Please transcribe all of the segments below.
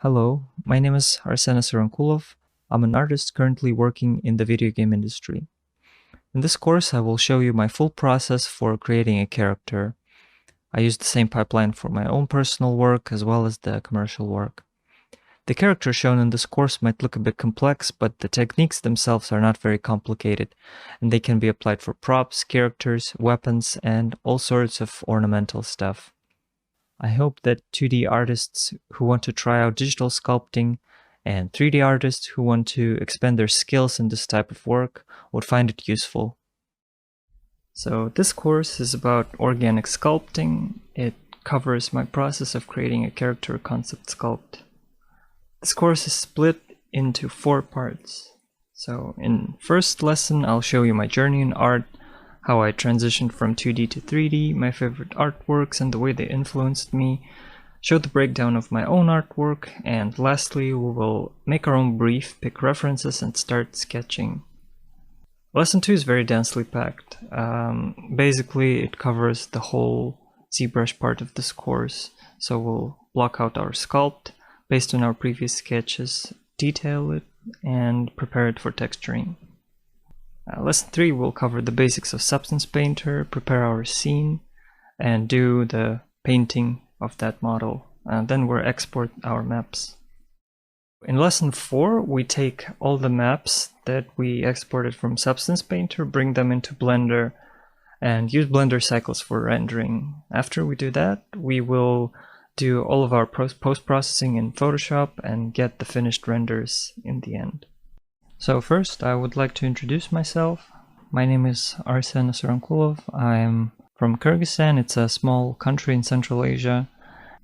Hello, my name is Arsena Sarankulov. I'm an artist currently working in the video game industry. In this course, I will show you my full process for creating a character. I use the same pipeline for my own personal work as well as the commercial work. The characters shown in this course might look a bit complex, but the techniques themselves are not very complicated, and they can be applied for props, characters, weapons, and all sorts of ornamental stuff. I hope that 2D artists who want to try out digital sculpting and 3D artists who want to expand their skills in this type of work would find it useful. So this course is about organic sculpting. It covers my process of creating a character concept sculpt. This course is split into 4 parts. So in first lesson, I'll show you my journey in art, how I transitioned from 2D to 3D, my favorite artworks and the way they influenced me, show the breakdown of my own artwork, and lastly, we will make our own brief, pick references, and start sketching. Lesson 2 is very densely packed. Basically, it covers the whole ZBrush part of this course, so we'll block out our sculpt based on our previous sketches, detail it, and prepare it for texturing. Lesson 3 will cover the basics of Substance Painter, prepare our scene, and do the painting of that model. And then we'll export our maps. In Lesson 4, we take all the maps that we exported from Substance Painter, bring them into Blender, and use Blender cycles for rendering. After we do that, we will do all of our post-processing in Photoshop and get the finished renders in the end. So first, I would like to introduce myself. My name is Arsena Sarankulov. I'm from Kyrgyzstan. It's a small country in Central Asia.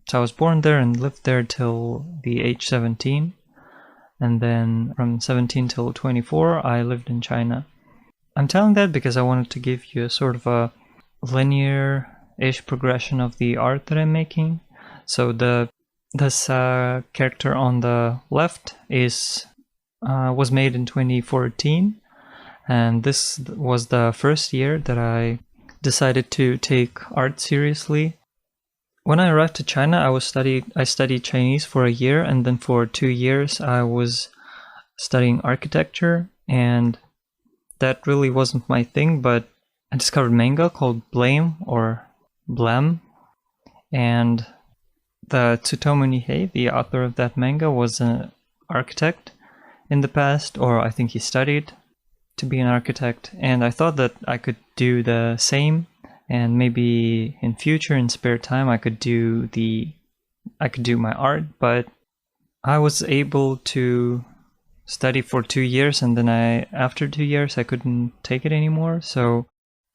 So I was born there and lived there till the age 17. And then from 17 till 24, I lived in China. I'm telling that because I wanted to give you a sort of a linear-ish progression of the art that I'm making. So this character on the left was made in 2014, and this was the first year that I decided to take art seriously. When I arrived to China, I studied Chinese for a year, and then for 2 years I was studying architecture, and that really wasn't my thing, but I discovered manga called Blame or Blam, and the Tsutomu Nihei, the author of that manga, was an architect in the past, or I think he studied to be an architect, and I thought that I could do the same, and maybe in future, in spare time, I could do my art. But I was able to study for 2 years, and then after 2 years I couldn't take it anymore, so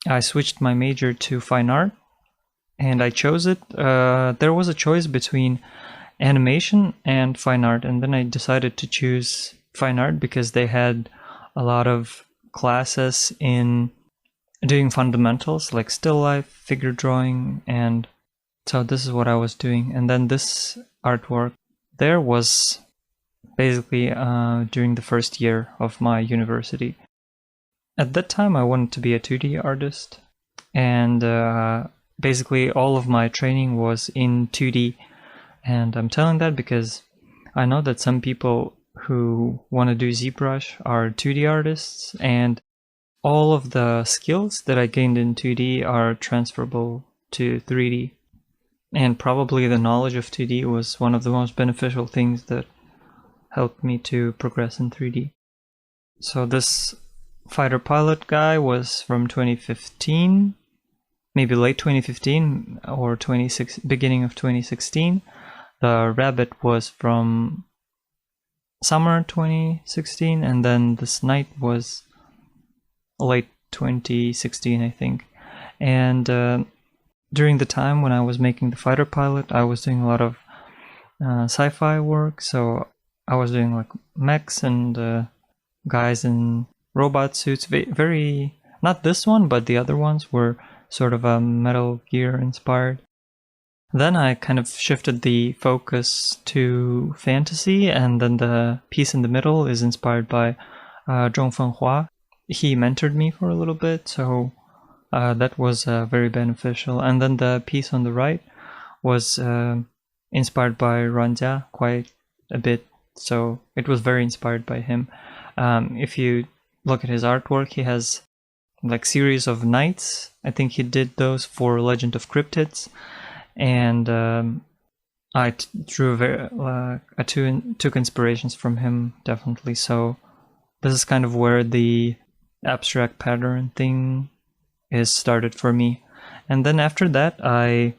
I switched my major to fine art, and I chose it. There was a choice between animation and fine art, and then I decided to choose fine art because they had a lot of classes in doing fundamentals like still life, figure drawing, and so this is what I was doing. And then this artwork there was basically during the first year of my university. At that time I wanted to be a 2D artist, and basically all of my training was in 2D, and I'm telling that because I know that some people who want to do ZBrush are 2D artists, and all of the skills that I gained in 2D are transferable to 3D. And probably the knowledge of 2D was one of the most beneficial things that helped me to progress in 3D. So this fighter pilot guy was from 2015, maybe late 2015 or beginning of 2016. The rabbit was from summer 2016, and then this knight was late 2016, I think. And during the time when I was making the fighter pilot, I was doing a lot of sci-fi work, so I was doing like mechs and guys in robot suits. Very, not this one, but the other ones were sort of Metal Gear inspired. Then I kind of shifted the focus to fantasy, and then the piece in the middle is inspired by Zhong Fenghua. He mentored me for a little bit, so that was very beneficial. And then the piece on the right was inspired by Ranjia, quite a bit, so it was very inspired by him. If you look at his artwork, he has like series of knights. I think he did those for Legend of Cryptids, and I drew took inspirations from him, definitely. So this is kind of where the abstract pattern thing is started for me. And then after that, I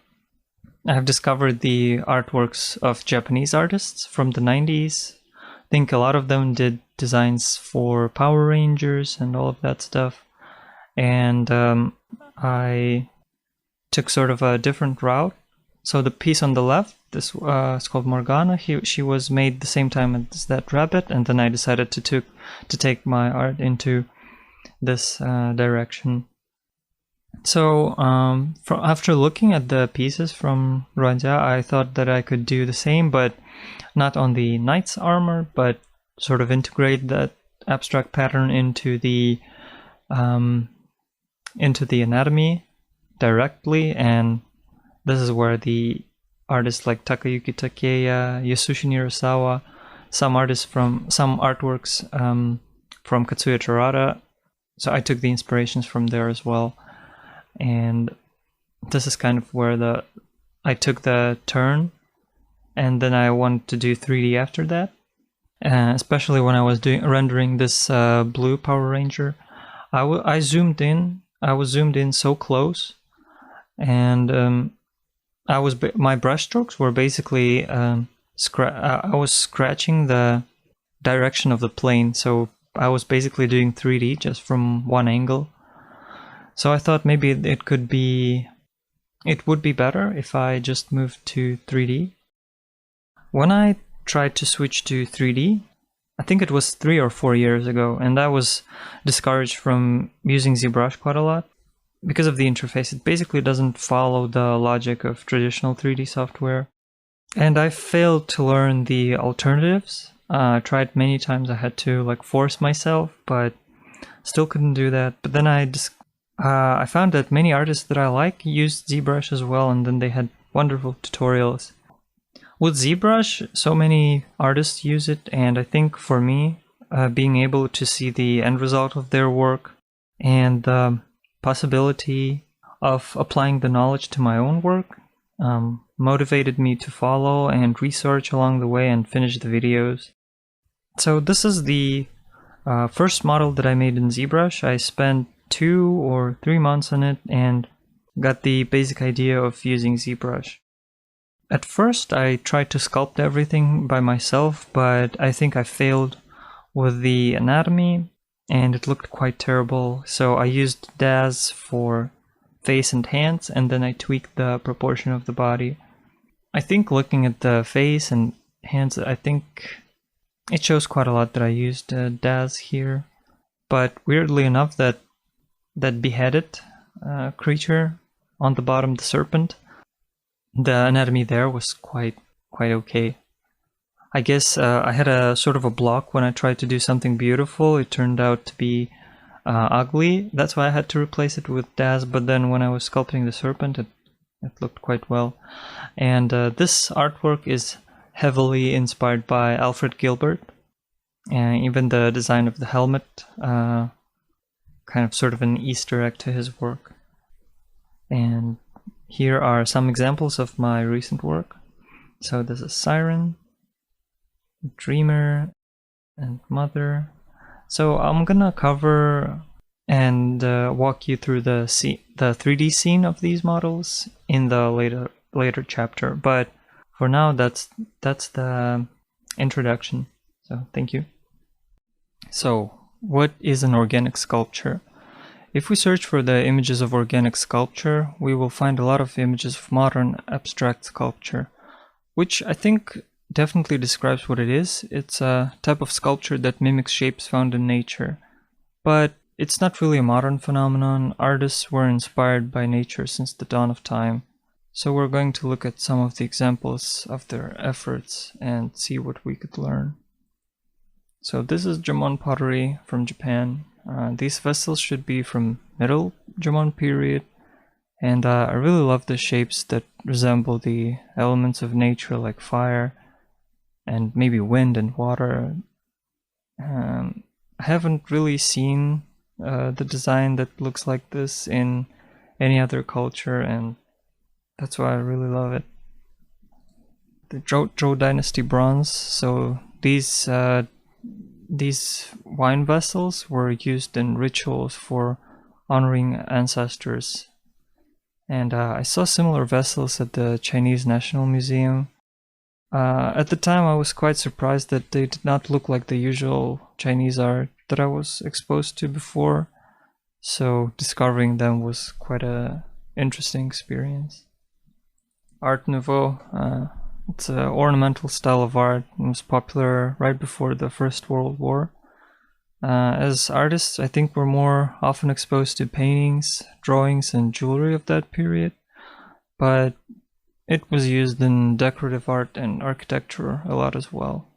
have discovered the artworks of Japanese artists from the 90s. I think a lot of them did designs for Power Rangers and all of that stuff. And I took sort of a different route. So the piece on the left, this is called Morgana. She was made the same time as that rabbit, and then I decided to take my art into this direction. So after looking at the pieces from Ruanjia, I thought that I could do the same, but not on the knight's armor, but sort of integrate that abstract pattern into the anatomy directly. And this is where the artists like Takayuki Takeya, Yasushi Nirasawa, some artworks from Katsuya Terada. So I took the inspirations from there as well. And this is kind of where I took the turn, and then I wanted to do 3D after that. Especially when I was rendering this blue Power Ranger, I zoomed in. I was zoomed in so close, and my brush strokes were basically I was scratching the direction of the plane, so I was basically doing 3D just from one angle. So I thought maybe it would be better if I just moved to 3D. When I tried to switch to 3D, I think it was 3 or 4 years ago, and I was discouraged from using ZBrush quite a lot because of the interface. It basically doesn't follow the logic of traditional 3D software. And I failed to learn the alternatives. I tried many times. I had to force myself, but still couldn't do that. But then I found that many artists that I like used ZBrush as well, and then they had wonderful tutorials. With ZBrush, so many artists use it, and I think for me, being able to see the end result of their work and the possibility of applying the knowledge to my own work motivated me to follow and research along the way and finish the videos. So this is the first model that I made in ZBrush. I spent 2 or 3 months on it and got the basic idea of using ZBrush. At first I tried to sculpt everything by myself, but I think I failed with the anatomy and it looked quite terrible. So I used DAZ for face and hands, and then I tweaked the proportion of the body. I think looking at the face and hands, I think it shows quite a lot that I used DAZ here. But weirdly enough, that beheaded creature on the bottom, the serpent, the anatomy there was quite okay. I guess I had a sort of a block when I tried to do something beautiful. It turned out to be ugly. That's why I had to replace it with DAZ, but then when I was sculpting the serpent, it looked quite well. And this artwork is heavily inspired by Alfred Gilbert, and even the design of the helmet, kind of sort of an Easter egg to his work. And here are some examples of my recent work. So this is Siren, Dreamer, and Mother. So I'm gonna cover and walk you through the 3D scene of these models in the later chapter. But for now, that's the introduction. So thank you. So what is an organic sculpture? If we search for the images of organic sculpture, we will find a lot of images of modern abstract sculpture, which I think definitely describes what it is. It's a type of sculpture that mimics shapes found in nature. But it's not really a modern phenomenon. Artists were inspired by nature since the dawn of time. So we're going to look at some of the examples of their efforts and see what we could learn. So this is Jomon pottery from Japan. These vessels should be from Middle Jomon period, and I really love the shapes that resemble the elements of nature like fire. and maybe wind and water. I haven't really seen the design that looks like this in any other culture, and that's why I really love it. The Zhou Dynasty bronze. So these wine vessels were used in rituals for honoring ancestors, and I saw similar vessels at the Chinese National Museum. At the time, I was quite surprised that they did not look like the usual Chinese art that I was exposed to before, so discovering them was quite an interesting experience. Art Nouveau, it's an ornamental style of art and was popular right before the First World War. As artists, I think we're more often exposed to paintings, drawings, and jewelry of that period, but it was used in decorative art and architecture a lot as well.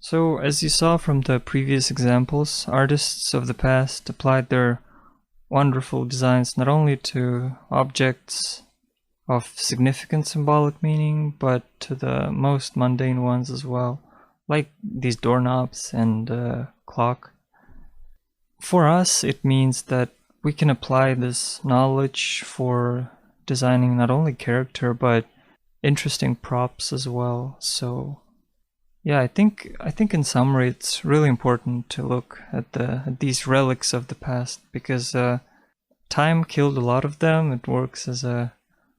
So, as you saw from the previous examples, artists of the past applied their wonderful designs not only to objects of significant symbolic meaning, but to the most mundane ones as well, like these doorknobs and clock. For us, it means that we can apply this knowledge for designing not only character but interesting props as well. So yeah, I think in summary it's really important to look at these relics of the past, because time killed a lot of them. It works as a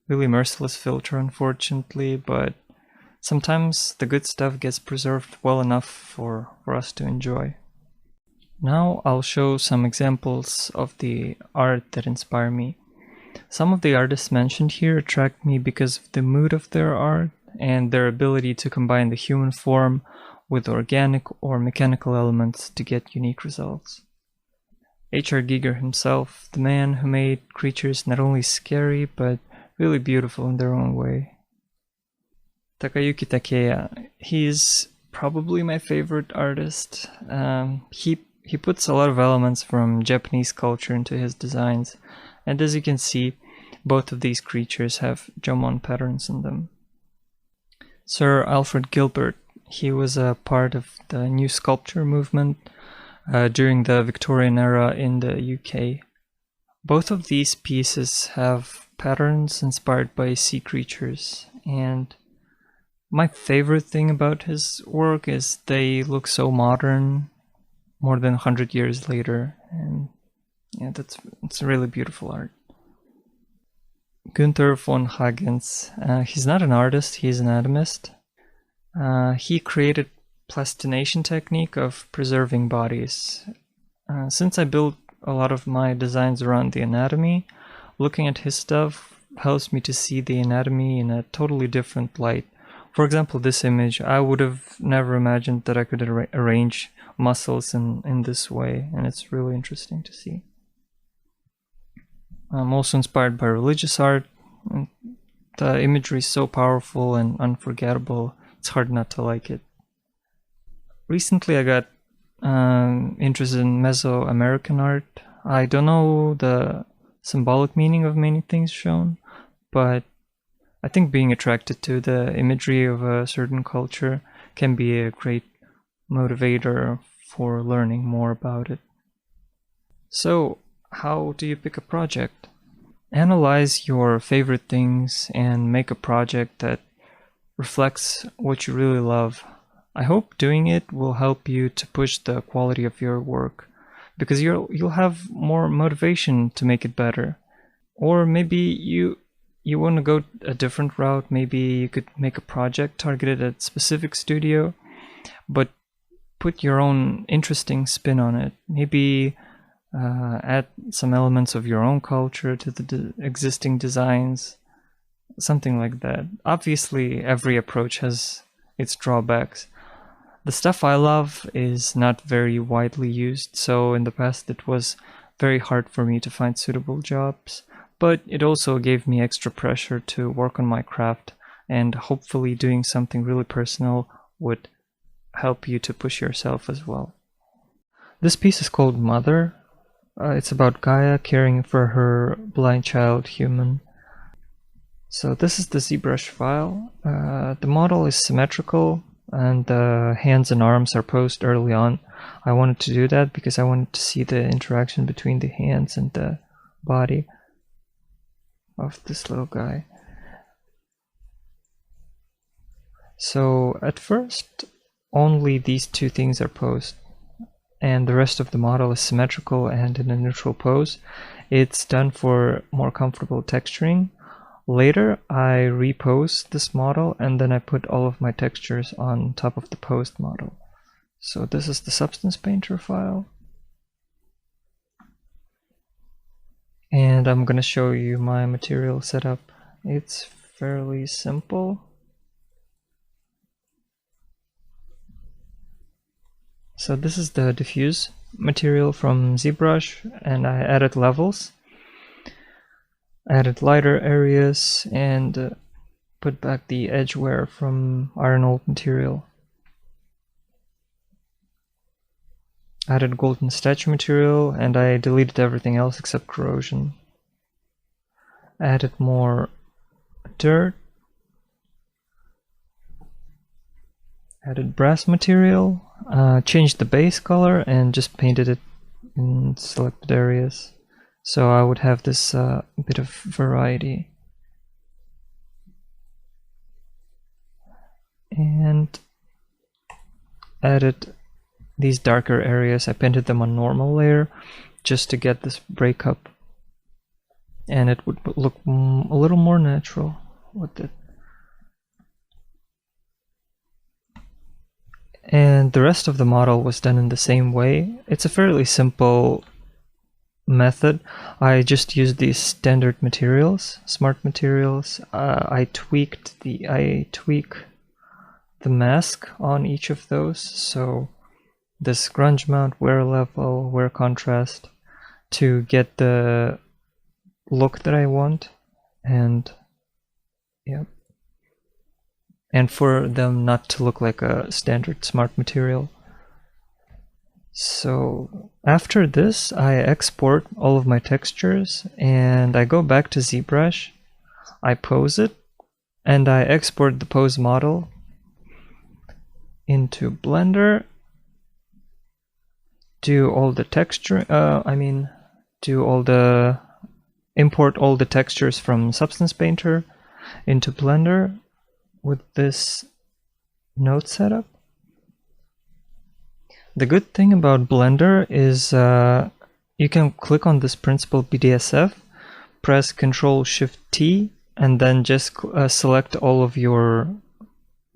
really merciless filter, unfortunately, but sometimes the good stuff gets preserved well enough for us to enjoy. Now I'll show some examples of the art that inspire me. Some of the artists mentioned here attract me because of the mood of their art and their ability to combine the human form with organic or mechanical elements to get unique results. H.R. Giger himself, the man who made creatures not only scary but really beautiful in their own way. Takayuki Takeya, he's probably my favorite artist. He puts a lot of elements from Japanese culture into his designs, and as you can see, both of these creatures have Jomon patterns in them. Sir Alfred Gilbert, he was a part of the new sculpture movement during the Victorian era in the UK. Both of these pieces have patterns inspired by sea creatures, and my favorite thing about his work is they look so modern more than 100 years later, and yeah, it's really beautiful art. Günther von Hagens, he's not an artist, he's an anatomist. He created plastination technique of preserving bodies. Since I built a lot of my designs around the anatomy, looking at his stuff helps me to see the anatomy in a totally different light. For example, this image, I would have never imagined that I could arrange muscles in this way, and it's really interesting to see. I'm also inspired by religious art. The imagery is so powerful and unforgettable, it's hard not to like it. Recently I got interested in Mesoamerican art. I don't know the symbolic meaning of many things shown, but I think being attracted to the imagery of a certain culture can be a great motivator for learning more about it. So, how do you pick a project? Analyze your favorite things and make a project that reflects what you really love. I hope doing it will help you to push the quality of your work, because you'll have more motivation to make it better. Or maybe you want to go a different route. Maybe you could make a project targeted at a specific studio, but put your own interesting spin on it. Maybe add some elements of your own culture to the existing designs, something like that. Obviously, every approach has its drawbacks. The stuff I love is not very widely used, so in the past it was very hard for me to find suitable jobs, but it also gave me extra pressure to work on my craft, and hopefully doing something really personal would help you to push yourself as well. This piece is called Mother. It's about Gaia caring for her blind child human. So this is the ZBrush file. The model is symmetrical. and the hands and arms are posed early on. I wanted to do that because I wanted to see the interaction between the hands and the body of this little guy. So at first, only these two things are posed, and the rest of the model is symmetrical and in a neutral pose. It's done for more comfortable texturing. Later, I repose this model, and then I put all of my textures on top of the posed model. So this is the Substance Painter file. And I'm gonna show you my material setup. It's fairly simple. So this is the diffuse material from ZBrush, and I added levels, added lighter areas, and put back the edge wear from Iron Old material. Added golden statue material, and I deleted everything else except corrosion. Added more dirt. Added brass material, changed the base color, and just painted it in selected areas. So I would have this bit of variety. And added these darker areas. I painted them on normal layer just to get this breakup. And it would look a little more natural with it. And the rest of the model was done in the same way. It's a fairly simple method. I just used these standard materials, smart materials. I tweak the mask on each of those. So this grunge mount, wear level, wear contrast, to get the look that I want, and yeah. And for them not to look like a standard smart material. So after this, I export all of my textures, and I go back to ZBrush, I pose it, and I export the pose model into Blender, do all the texture, import all the textures from Substance Painter into Blender with this node setup. The good thing about Blender is you can click on this Principled BDSF, press Ctrl-Shift-T, and then just select all of your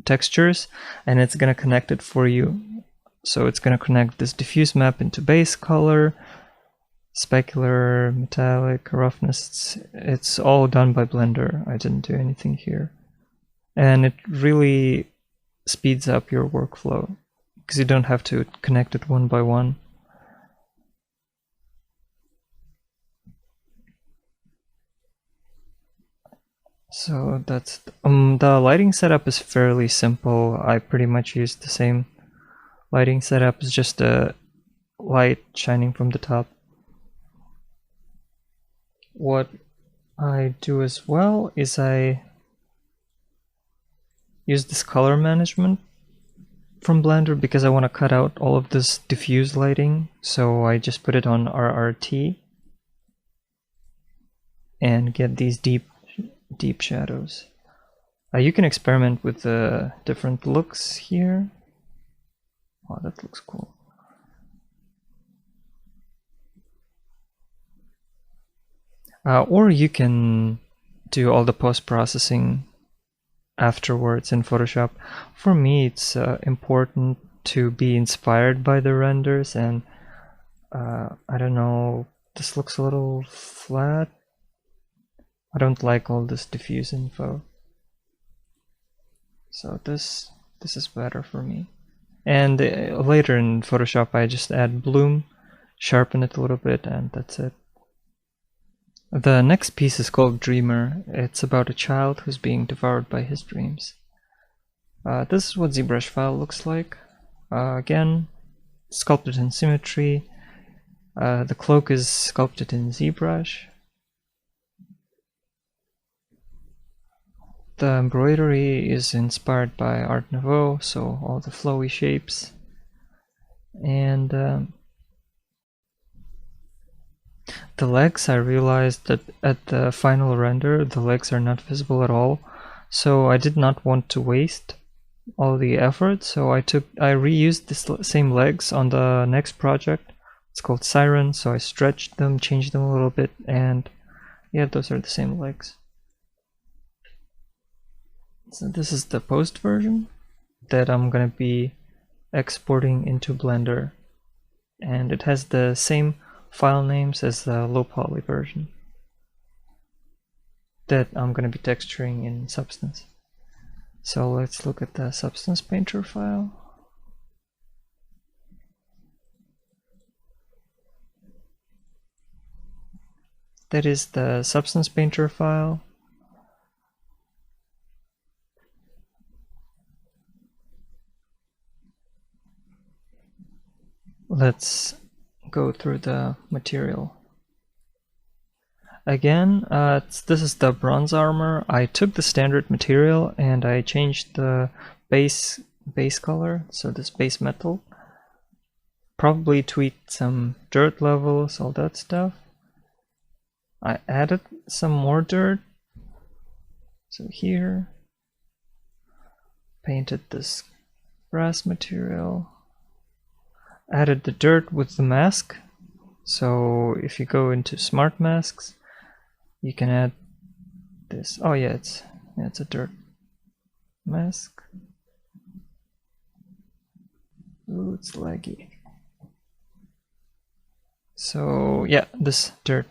textures, and it's going to connect it for you. So it's going to connect this diffuse map into base color, specular, metallic, roughness. It's all done by Blender. I didn't do anything here. And it really speeds up your workflow because you don't have to connect it one by one. So that's the lighting setup is fairly simple. I pretty much used the same lighting setup. It's just a light shining from the top. What I do as well is I use this color management from Blender because I want to cut out all of this diffuse lighting. So I just put it on RRT and get these deep shadows. You can experiment with the different looks here. Oh, that looks cool. Or you can do all the post-processing afterwards in Photoshop. For me, it's important to be inspired by the renders, and I don't know, this looks a little flat. I don't like all this diffuse info. So this is better for me. And later in Photoshop, I just add bloom, sharpen it a little bit, and that's it. The next piece is called Dreamer. It's about a child who's being devoured by his dreams. This is what ZBrush file looks like. Again, sculpted in symmetry. The cloak is sculpted in ZBrush. The embroidery is inspired by Art Nouveau, so all the flowy shapes. And the legs, I realized that at the final render, the legs are not visible at all. So I did not want to waste all the effort, so I reused the same legs on the next project. It's called Siren, so I stretched them, changed them a little bit, and yeah, those are the same legs. So this is the post version that I'm gonna be exporting into Blender, and it has the same file names as the low poly version that I'm gonna be texturing in Substance. So let's look at the Substance Painter file. That is the Substance Painter file. Let's go through the material. Again, this is the bronze armor. I took the standard material and I changed the base color, so this base metal. Probably tweaked some dirt levels, all that stuff. I added some more dirt. So here, painted this brass material. Added the dirt with the mask. So if you go into smart masks, you can add this. Oh yeah, it's a dirt mask. Ooh, it's laggy. So yeah, this dirt.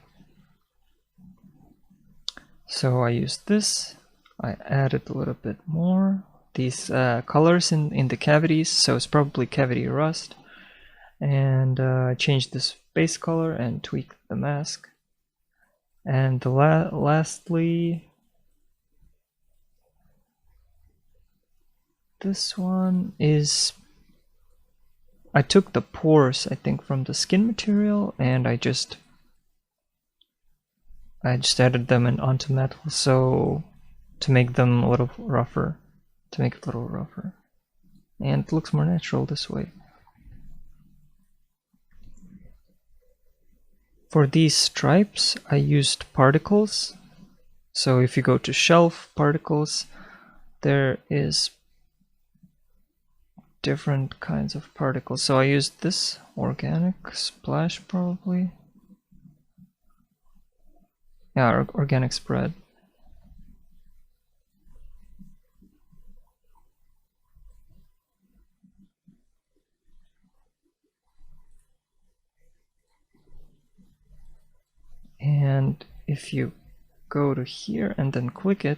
So I used this. I added a little bit more. These colors in the cavities, so it's probably cavity rust. And I changed this base color and tweaked the mask. And lastly, this one is, I took the pores, I think, from the skin material, and I just added them onto metal, so to make them a little rougher, and it looks more natural this way. For these stripes, I used particles. So if you go to shelf particles, there is different kinds of particles. So I used this organic splash, probably. Yeah, organic spread. And if you go to here and then click it,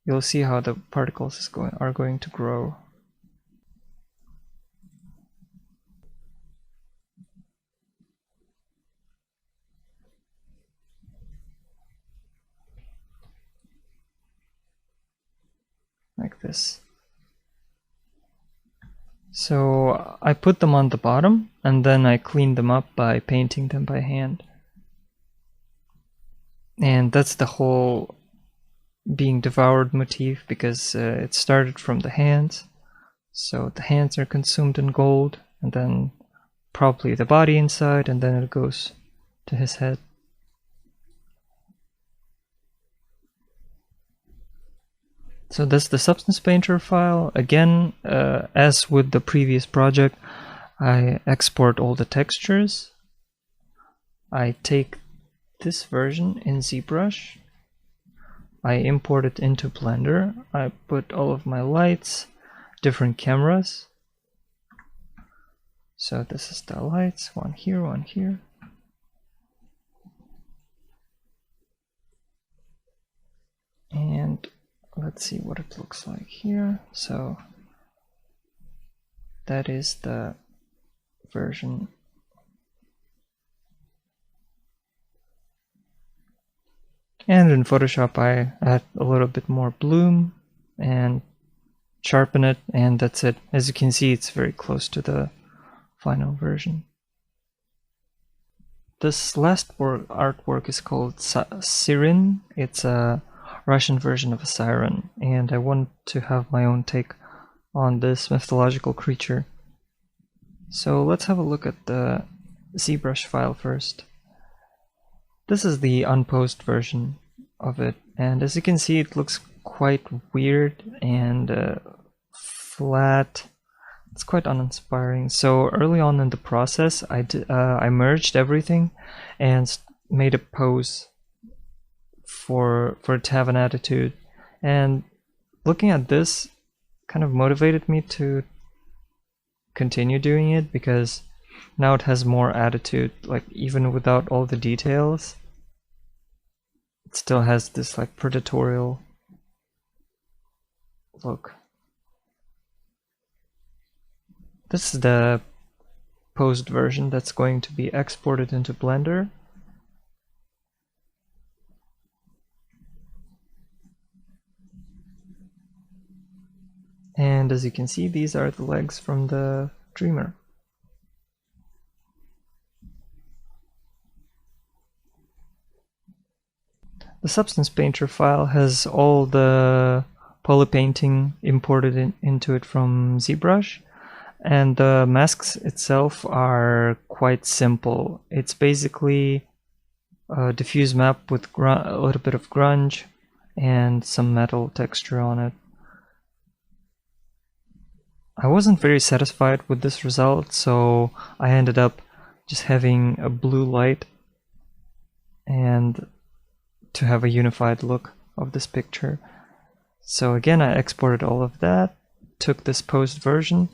you'll see how the particles are going to grow. Like this. So I put them on the bottom and then I cleaned them up by painting them by hand. And that's the whole being devoured motif, because it started from the hands. So the hands are consumed in gold, and then probably the body inside, and then it goes to his head. So that's the Substance Painter file. Again, as with the previous project, I export all the textures. I take this version in ZBrush. I import it into Blender. I put all of my lights, different cameras. So this is the lights, one here, one here. And let's see what it looks like here. So that is the version. And in Photoshop I add a little bit more bloom and sharpen it, and that's it. As you can see, it's very close to the final version. This last artwork is called Siren. It's a Russian version of a siren, and I want to have my own take on this mythological creature. So let's have a look at the ZBrush file first. This is the unposed version of it, and as you can see, it looks quite weird and flat. It's quite uninspiring. So early on in the process, I merged everything and made a pose for it to have an attitude. And looking at this kind of motivated me to continue doing it, because now it has more attitude. Like, even without all the details, it still has this like predatorial look. This is the posed version that's going to be exported into Blender. And as you can see, these are the legs from the Dreamer. The Substance Painter file has all the poly painting imported into it from ZBrush, and the masks itself are quite simple. It's basically a diffuse map with a little bit of grunge and some metal texture on it. I wasn't very satisfied with this result, so I ended up just having a blue light and to have a unified look of this picture. So again, I exported all of that, took this posed version,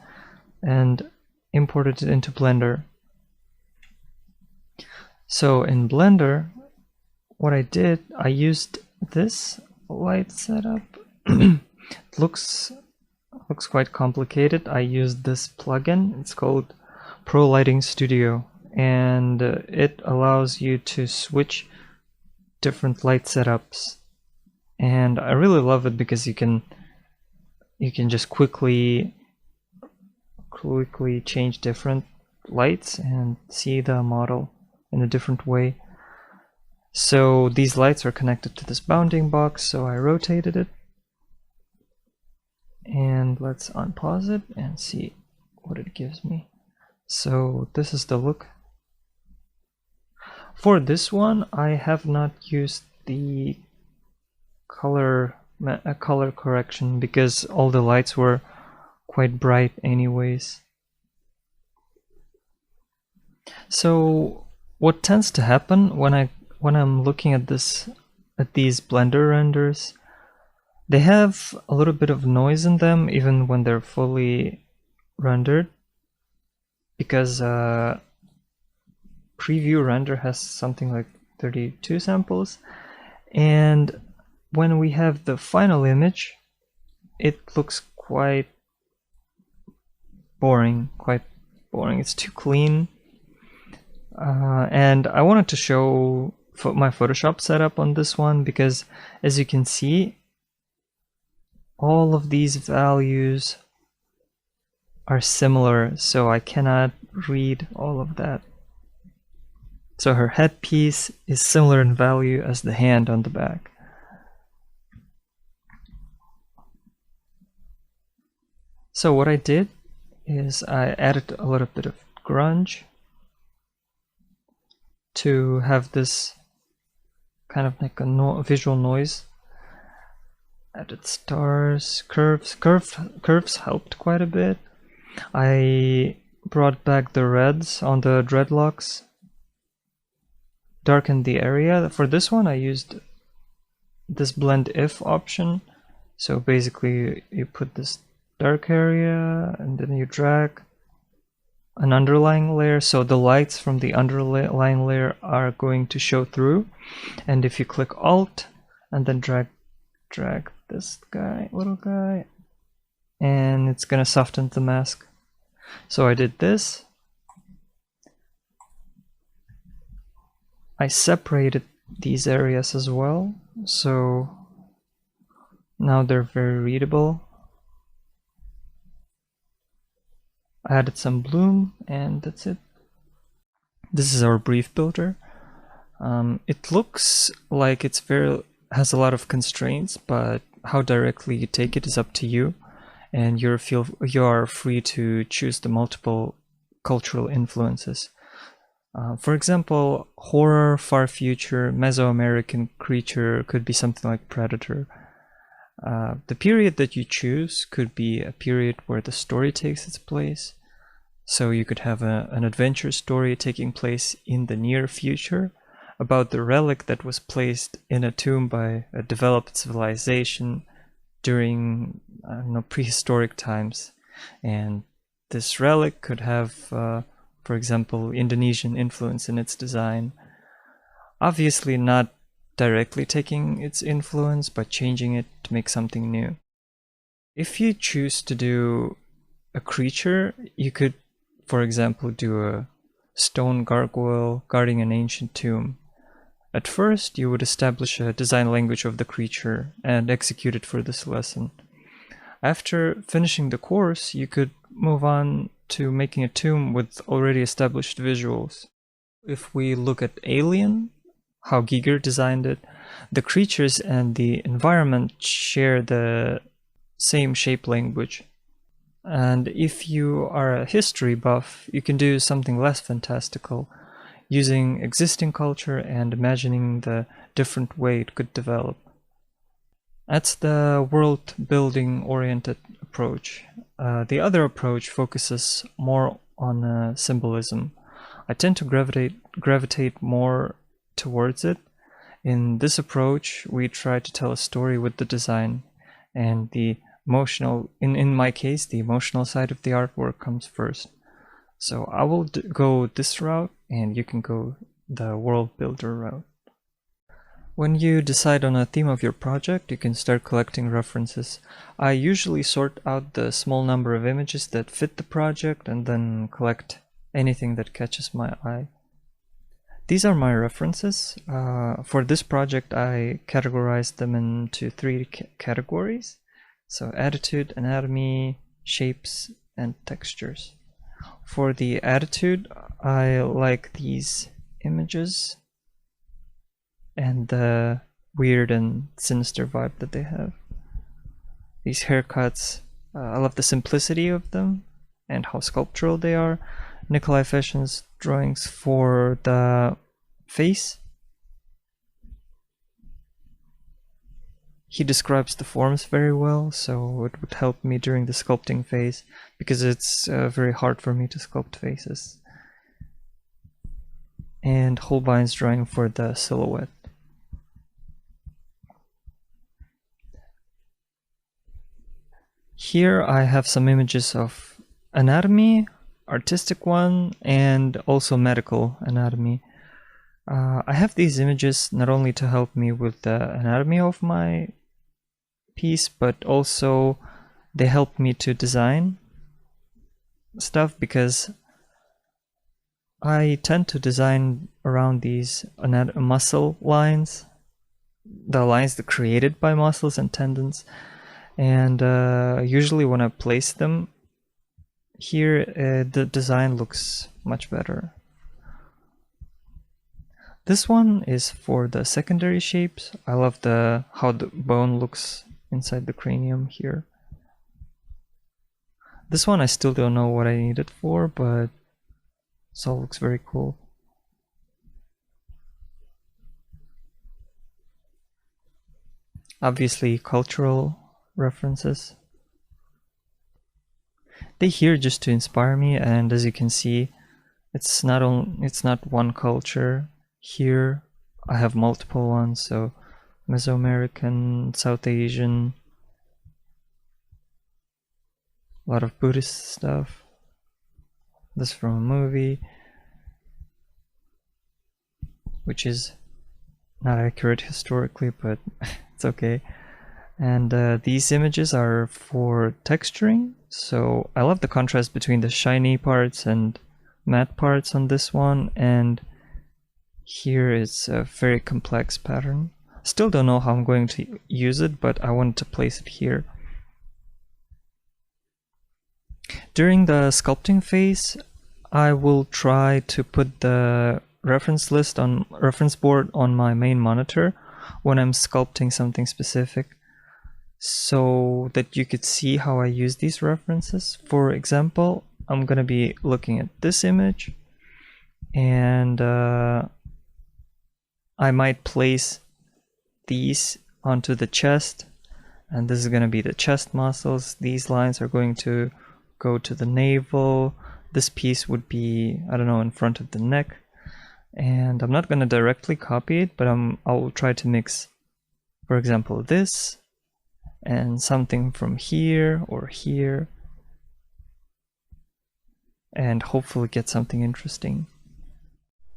and imported it into Blender. So in Blender, what I did, I used this light setup. It looks quite complicated. I used this plugin. It's called Pro Lighting Studio, and it allows you to switch different light setups. And I really love it because you can just quickly change different lights and see the model in a different way. So these lights are connected to this bounding box, so I rotated it. And let's unpause it and see what it gives me. So this is the look. For this one, I have not used the color correction because all the lights were quite bright anyways. So what tends to happen when I'm looking at these Blender renders, they have a little bit of noise in them even when they're fully rendered, because preview render has something like 32 samples, and when we have the final image, it looks quite boring. It's too clean. And I wanted to show my Photoshop setup on this one, because as you can see, all of these values are similar, so I cannot read all of that. So her headpiece is similar in value as the hand on the back. So what I did is I added a little bit of grunge to have this kind of like a visual noise. Added stars, curves helped quite a bit. I brought back the reds on the dreadlocks, darkened the area. For this one I used this blend if option. So basically you put this dark area and then you drag an underlying layer, so the lights from the underlying layer are going to show through. And if you click Alt and then drag this little guy, and it's gonna soften the mask. So I did this. I separated these areas as well, so now they're very readable. I added some bloom, and that's it. This is our brief builder. It looks like it's very has a lot of constraints, but how directly you take it is up to you, and you are free to choose the multiple cultural influences. For example, horror, far future, Mesoamerican creature could be something like Predator. The period that you choose could be a period where the story takes its place. So you could have an adventure story taking place in the near future about the relic that was placed in a tomb by a developed civilization during, I don't know, prehistoric times. And this relic could have, for example, Indonesian influence in its design. Obviously not directly taking its influence, but changing it to make something new. If you choose to do a creature, you could, for example, do a stone gargoyle guarding an ancient tomb. At first, you would establish a design language of the creature and execute it for this lesson. After finishing the course, you could move on to making a tomb with already established visuals. If we look at Alien, how Giger designed it, the creatures and the environment share the same shape language. And if you are a history buff, you can do something less fantastical, using existing culture and imagining the different way it could develop. That's the world building oriented approach. The other approach focuses more on symbolism. I tend to gravitate more towards it. In this approach, we try to tell a story with the design, and the emotional, in my case, the emotional side of the artwork comes first. So I will go this route, and you can go the world builder route. When you decide on a theme of your project, you can start collecting references. I usually sort out the small number of images that fit the project and then collect anything that catches my eye. These are my references. For this project, I categorized them into 3 categories. So attitude, anatomy, shapes, and textures. For the attitude, I like these images and the weird and sinister vibe that they have. These haircuts, I love the simplicity of them and how sculptural they are. Nikolai Fashion's drawings for the face. He describes the forms very well, so it would help me during the sculpting phase, because it's very hard for me to sculpt faces. And Holbein's drawing for the silhouette. Here I have some images of anatomy, artistic one, and also medical anatomy. I have these images not only to help me with the anatomy of my piece, but also they help me to design stuff, because I tend to design around these muscle lines, the lines that are created by muscles and tendons, and usually when I place them here, the design looks much better. This one is for the secondary shapes. I love how the bone looks inside the cranium here. This one I still don't know what I need it for, but this all looks very cool. Obviously cultural references. They here just to inspire me, and as you can see, it's not one culture. Here I have multiple ones, so Mesoamerican, South Asian, a lot of Buddhist stuff. This from a movie, which is not accurate historically, but it's okay. And these images are for texturing, so I love the contrast between the shiny parts and matte parts on this one, and here it's a very complex pattern. Still don't know how I'm going to use it, but I wanted to place it here. During the sculpting phase, I will try to put the reference board on my main monitor, when I'm sculpting something specific, so that you could see how I use these references. For example, I'm gonna be looking at this image, and I might place these onto the chest, and this is gonna be the chest muscles. These lines are going to go to the navel. This piece would be, I don't know, in front of the neck. And I'm not gonna directly copy it, but I'll try to mix, for example, this and something from here or here, and hopefully get something interesting.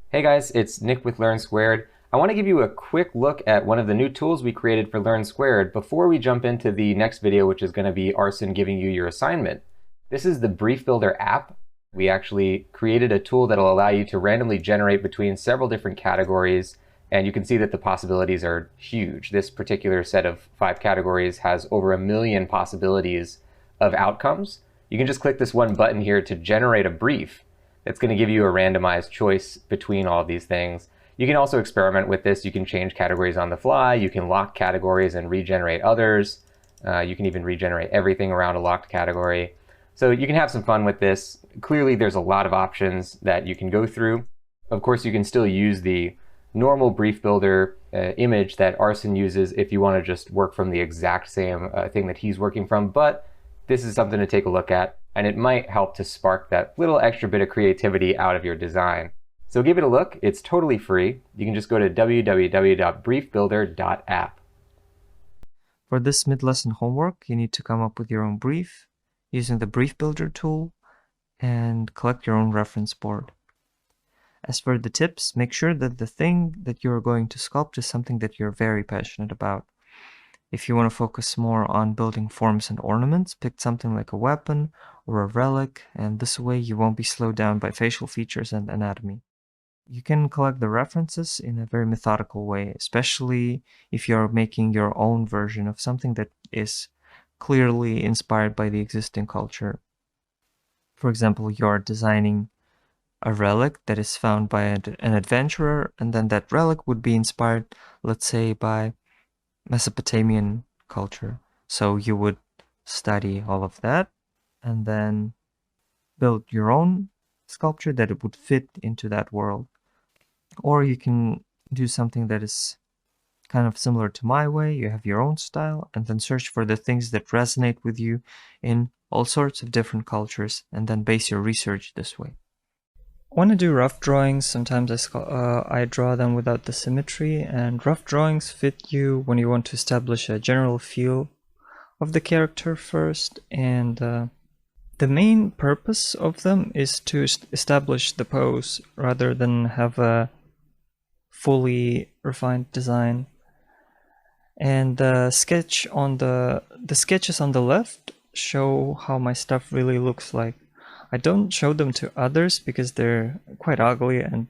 Hey guys, it's Nick with Learn Squared. I want to give you a quick look at one of the new tools we created for Learn Squared before we jump into the next video, which is going to be Arsen giving you your assignment. This is the Brief Builder app. We actually created a tool that will allow you to randomly generate between several different categories, and you can see that the possibilities are huge. This particular set of 5 categories has over 1 million possibilities of outcomes. You can just click this one button here to generate a brief. It's going to give you a randomized choice between all of these things. You can also experiment with this. You can change categories on the fly. You can lock categories and regenerate others. You can even regenerate everything around a locked category. So you can have some fun with this. Clearly, there's a lot of options that you can go through. Of course, you can still use the normal Brief Builder image that Arsen uses if you want to just work from the exact same thing that he's working from. But this is something to take a look at, and it might help to spark that little extra bit of creativity out of your design. So give it a look. It's totally free. You can just go to www.briefbuilder.app. For this mid-lesson homework, you need to come up with your own brief using the Brief Builder tool and collect your own reference board. As for the tips, make sure that the thing that you're going to sculpt is something that you're very passionate about. If you want to focus more on building forms and ornaments, pick something like a weapon or a relic, and this way you won't be slowed down by facial features and anatomy. You can collect the references in a very methodical way, especially if you're making your own version of something that is clearly inspired by the existing culture. For example, you're designing a relic that is found by an adventurer, and then that relic would be inspired, let's say, by Mesopotamian culture. So you would study all of that and then build your own sculpture that it would fit into that world. Or you can do something that is kind of similar to my way. You have your own style and then search for the things that resonate with you in all sorts of different cultures and then base your research this way. When I do rough drawings, sometimes I draw them without the symmetry, and rough drawings fit you when you want to establish a general feel of the character first, and the main purpose of them is to establish the pose rather than have a fully refined design. And the sketches on the left show how my stuff really looks like. I don't show them to others because they're quite ugly and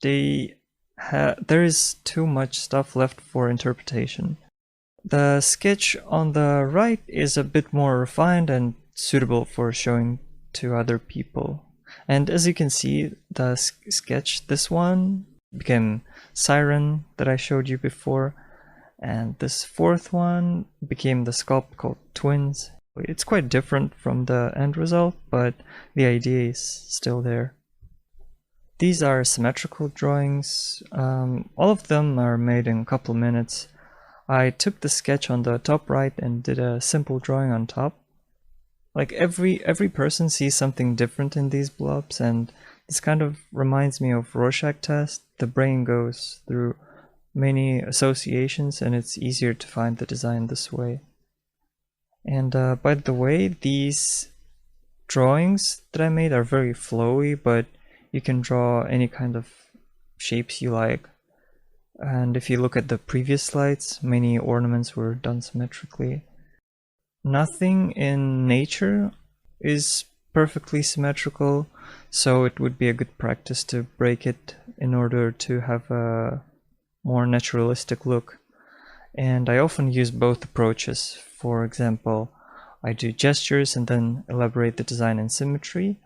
there is too much stuff left for interpretation. The sketch on the right is a bit more refined and suitable for showing to other people. And as you can see, the sketch, this one, became Siren that I showed you before, and this fourth one became the sculpt called Twins. It's quite different from the end result, but the idea is still there. These are symmetrical drawings. All of them are made in a couple minutes. I took the sketch on the top right and did a simple drawing on top. Like every person sees something different in these blobs, and this kind of reminds me of Rorschach test. The brain goes through many associations and it's easier to find the design this way. And by the way, these drawings that I made are very flowy, but you can draw any kind of shapes you like. And if you look at the previous slides, many ornaments were done symmetrically. Nothing in nature is perfectly symmetrical, so it would be a good practice to break it in order to have a more naturalistic look. And I often use both approaches. For example, I do gestures and then elaborate the design in symmetry,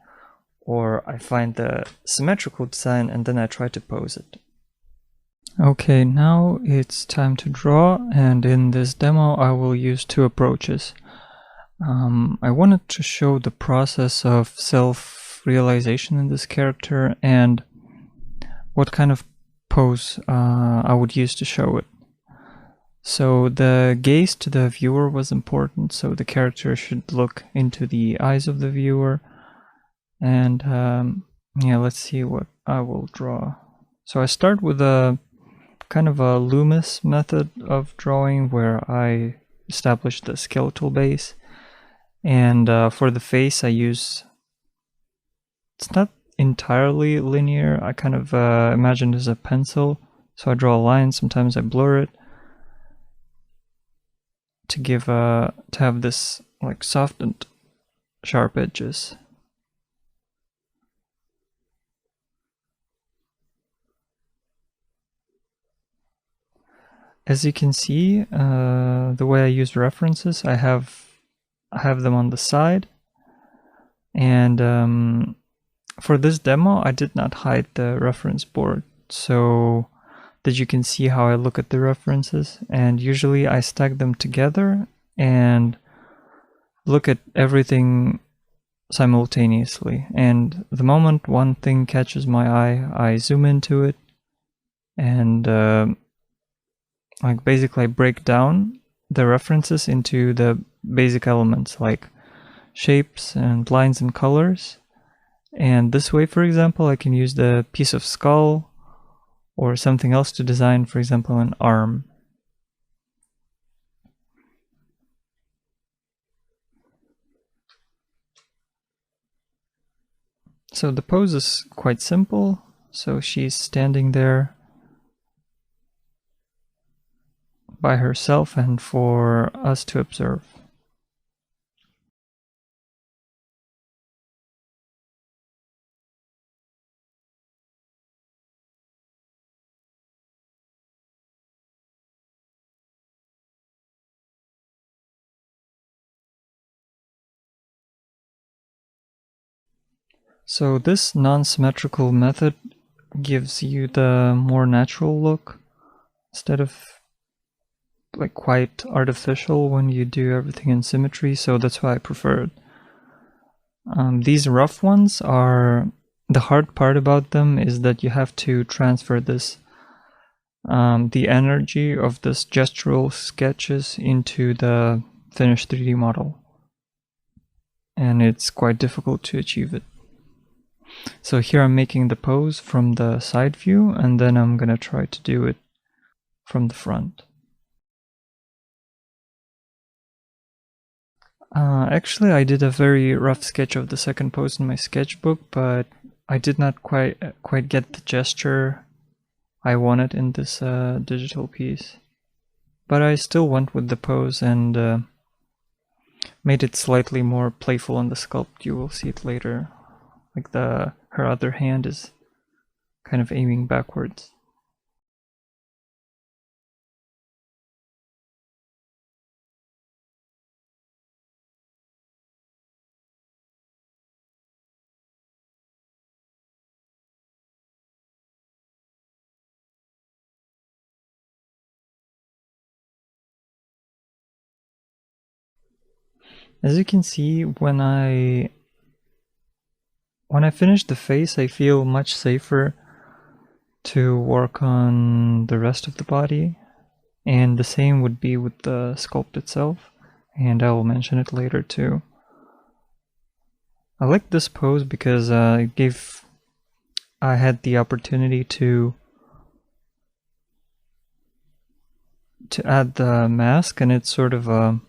or I find the symmetrical design and then I try to pose it. Okay, now it's time to draw, and in this demo I will use two approaches. I wanted to show the process of self-realization in this character and what kind of pose I would use to show it. So the gaze to the viewer was important, so the character should look into the eyes of the viewer. And yeah, let's see what I will draw. So I start with a kind of a Loomis method of drawing where I establish the skeletal base. And for the face I use, it's not entirely linear, I kind of imagine it as a pencil. So I draw a line, sometimes I blur it to give to have this like soft and sharp edges. As you can see, the way I use references, I have them on the side, and for this demo I did not hide the reference board so that you can see how I look at the references, and usually I stack them together and look at everything simultaneously, and the moment one thing catches my eye I zoom into it and like basically I break down the references into the basic elements like shapes and lines and colors. And this way, for example, I can use the piece of skull or something else to design, for example, an arm. So the pose is quite simple. So she's standing there by herself and for us to observe. So this non-symmetrical method gives you the more natural look instead of like quite artificial when you do everything in symmetry, so that's why I prefer it. These rough ones are, the hard part about them is that you have to transfer this, the energy of this gestural sketches into the finished 3D model. And it's quite difficult to achieve it. So here I'm making the pose from the side view, and then I'm gonna try to do it from the front. Actually, I did a very rough sketch of the second pose in my sketchbook, but I did not quite get the gesture I wanted in this digital piece. But I still went with the pose and made it slightly more playful on the sculpt. You will see it later. Like her other hand is kind of aiming backwards. As you can see, when I finish the face, I feel much safer to work on the rest of the body, and the same would be with the sculpt itself, and I will mention it later too. I like this pose because I had the opportunity to add the mask, and it's sort of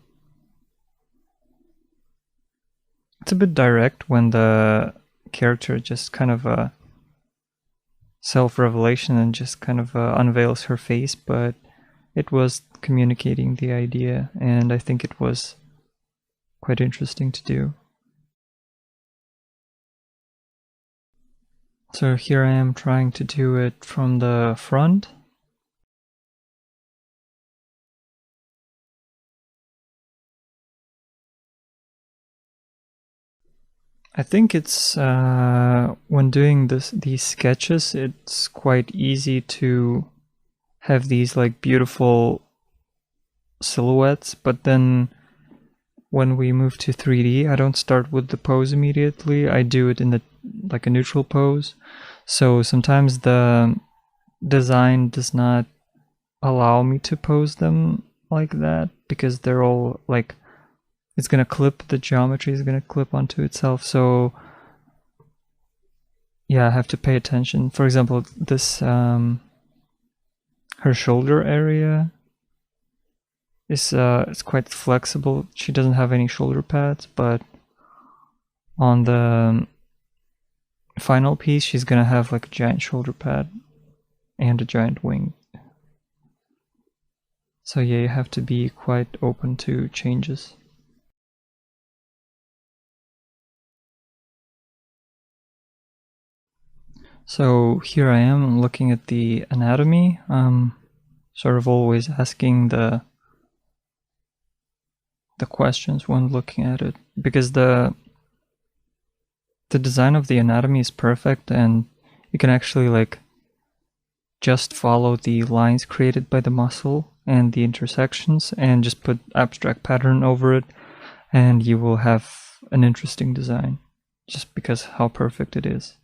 it's a bit direct when the character just kind of self-revelation and just kind of unveils her face, but it was communicating the idea, and I think it was quite interesting to do. So here I am trying to do it from the front. I think it's when doing these sketches, it's quite easy to have these like beautiful silhouettes, but then when we move to 3D, I don't start with the pose immediately. I do it in the like a neutral pose. So sometimes the design does not allow me to pose them like that because they're all like, it's gonna clip, the geometry is gonna clip onto itself. So yeah, I have to pay attention. For example, this her shoulder area is it's quite flexible. She doesn't have any shoulder pads, but on the final piece she's gonna have like a giant shoulder pad and a giant wing. So yeah, you have to be quite open to changes. So here I am looking at the anatomy, sort of always asking the questions when looking at it, because the design of the anatomy is perfect and you can actually like just follow the lines created by the muscle and the intersections and just put abstract pattern over it and you will have an interesting design just because how perfect it is.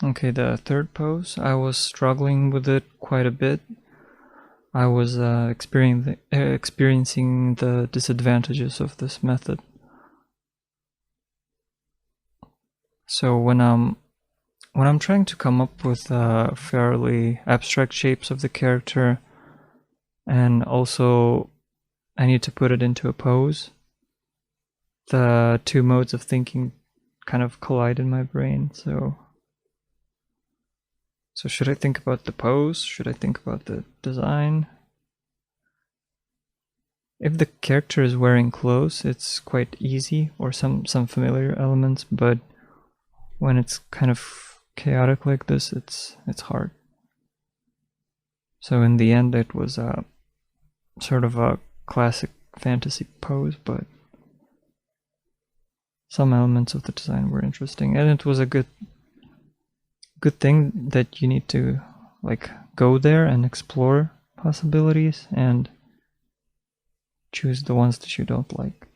Okay, the third pose, I was struggling with it quite a bit. I was experiencing the disadvantages of this method. So when I'm trying to come up with fairly abstract shapes of the character, and also I need to put it into a pose, the two modes of thinking kind of collide in my brain. So should I think about the pose? Should I think about the design? If the character is wearing clothes, it's quite easy, or some familiar elements, but when it's kind of chaotic like this, it's hard. So in the end, it was sort of a classic fantasy pose, but some elements of the design were interesting, and it was a good thing that you need to like go there and explore possibilities and choose the ones that you don't like.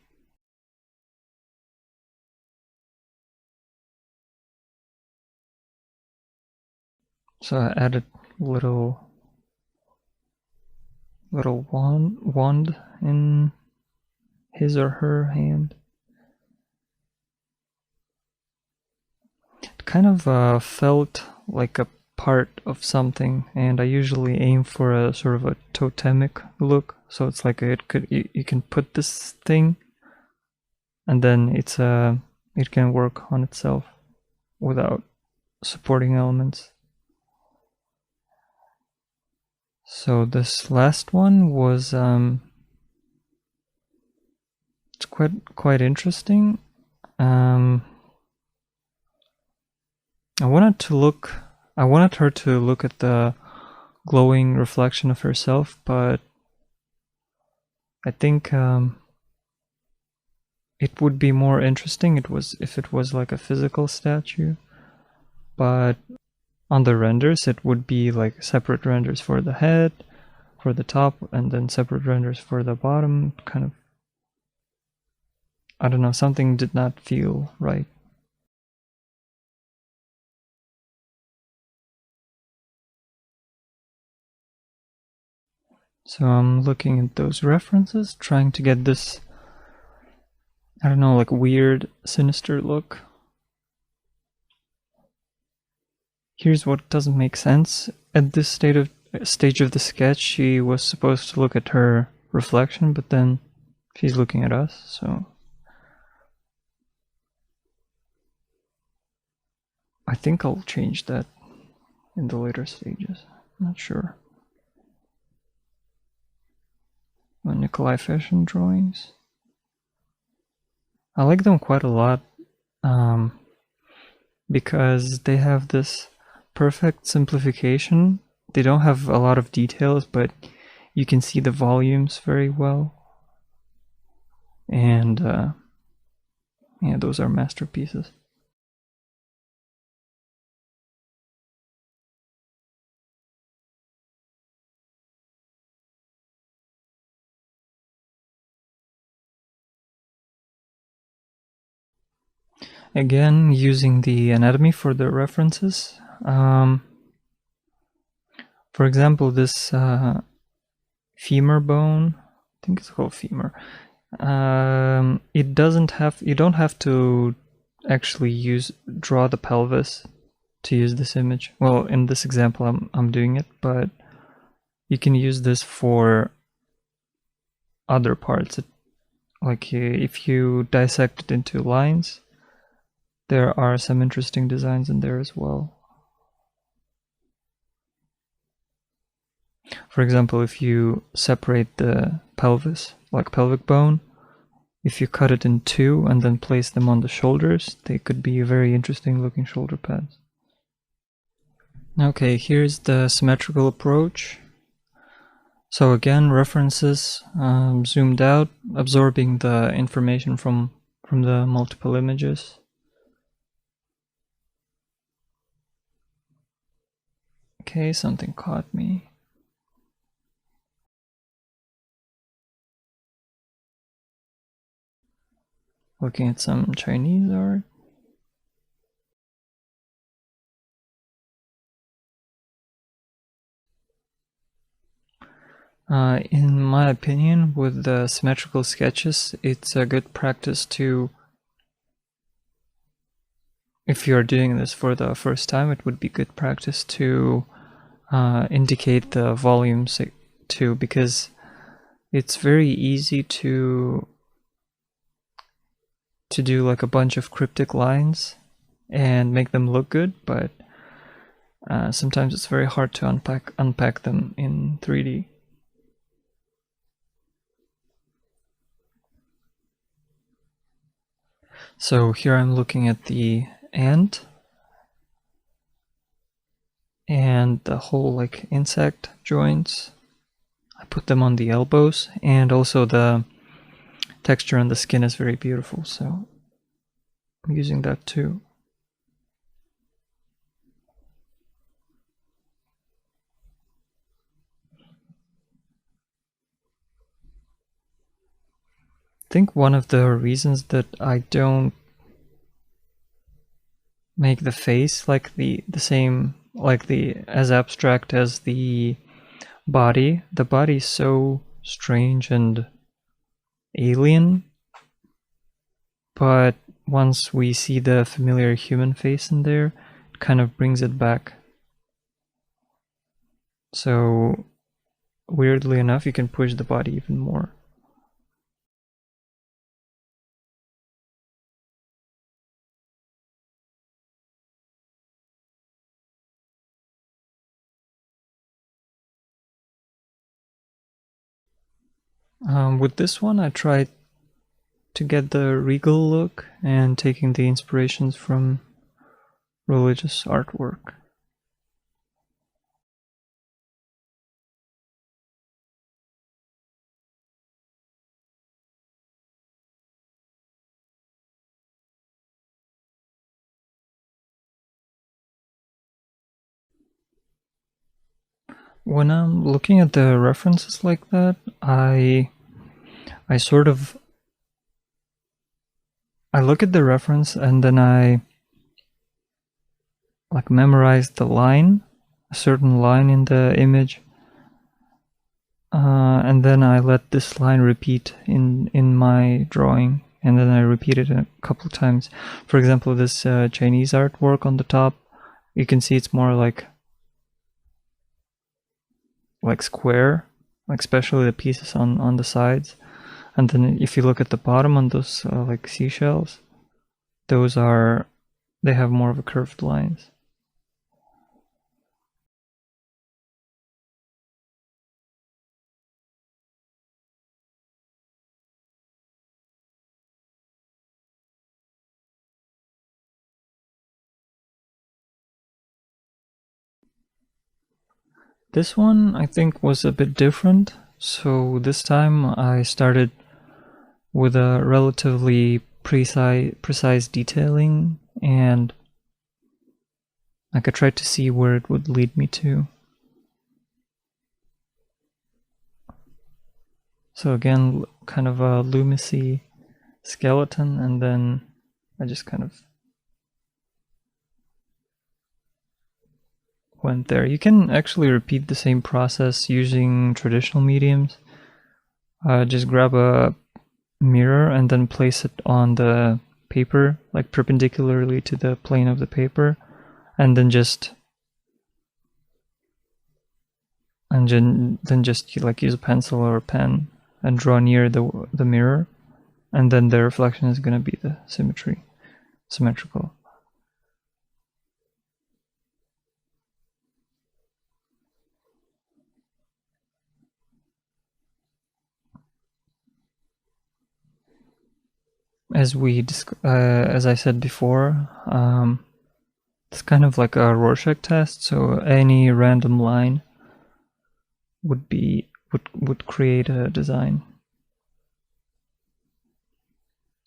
So I added little wand in his or her hand. It kind of felt like a part of something, and I usually aim for a sort of a totemic look. So it's like you can put this thing, and then it can work on itself without supporting elements. So this last one was it's quite interesting. I wanted her to look at the glowing reflection of herself, but I think it would be more interesting if it was like a physical statue, but on the renders it would be like separate renders for the head, for the top, and then separate renders for the bottom. Kind of, I don't know, something did not feel right. So I'm looking at those references, trying to get this, I don't know, like weird, sinister look. Here's what doesn't make sense. At this stage of the sketch, she was supposed to look at her reflection, but then she's looking at us, so I think I'll change that in the later stages. I'm not sure. Nikolai Fashion drawings. I like them quite a lot because they have this perfect simplification. They don't have a lot of details, but you can see the volumes very well. And yeah, those are masterpieces. Again, using the anatomy for the references. For example, this femur bone, I think it's called femur. It doesn't have, you don't have to actually draw the pelvis to use this image. Well, in this example, I'm doing it, but you can use this for other parts. Like if you dissect it into lines, there are some interesting designs in there as well. For example, if you separate the pelvis, like pelvic bone, if you cut it in two and then place them on the shoulders, they could be very interesting looking shoulder pads. Okay, here's the symmetrical approach. So again, references, zoomed out, absorbing the information from the multiple images. Okay, something caught me. Looking at some Chinese art. In my opinion, with the symmetrical sketches, it's a good practice to, if you're doing this for the first time, it would be good practice to indicate the volumes too, because it's very easy to do like a bunch of cryptic lines and make them look good, but sometimes it's very hard to unpack them in 3D. So here I'm looking at the ant and the whole like insect joints. I put them on the elbows, and also the texture on the skin is very beautiful, so I'm using that too. I think one of the reasons that I don't make the face like the same, like as abstract as the body is so strange and alien, but once we see the familiar human face in there, it kind of brings it back. So weirdly enough, you can push the body even more. With this one, I tried to get the regal look and taking the inspirations from religious artwork. When I'm looking at the references like that, I sort of, I look at the reference and then I like memorize the line, a certain line in the image, and then I let this line repeat in my drawing, and then I repeat it a couple of times. For example, this Chinese artwork on the top, you can see it's more like square, like especially the pieces on the sides. And then if you look at the bottom on those like seashells, those are, they have more of a curved lines. This one I think was a bit different. So this time I started with a relatively precise detailing, and I could try to see where it would lead me to. So again, kind of a Loomisy skeleton, and then I just kind of went there. You can actually repeat the same process using traditional mediums. Just grab a mirror and then place it on the paper, like perpendicularly to the plane of the paper, and then just like use a pencil or a pen and draw near the mirror, and then the reflection is going to be the symmetrical. As I said before, it's kind of like a Rorschach test. So any random line would create a design.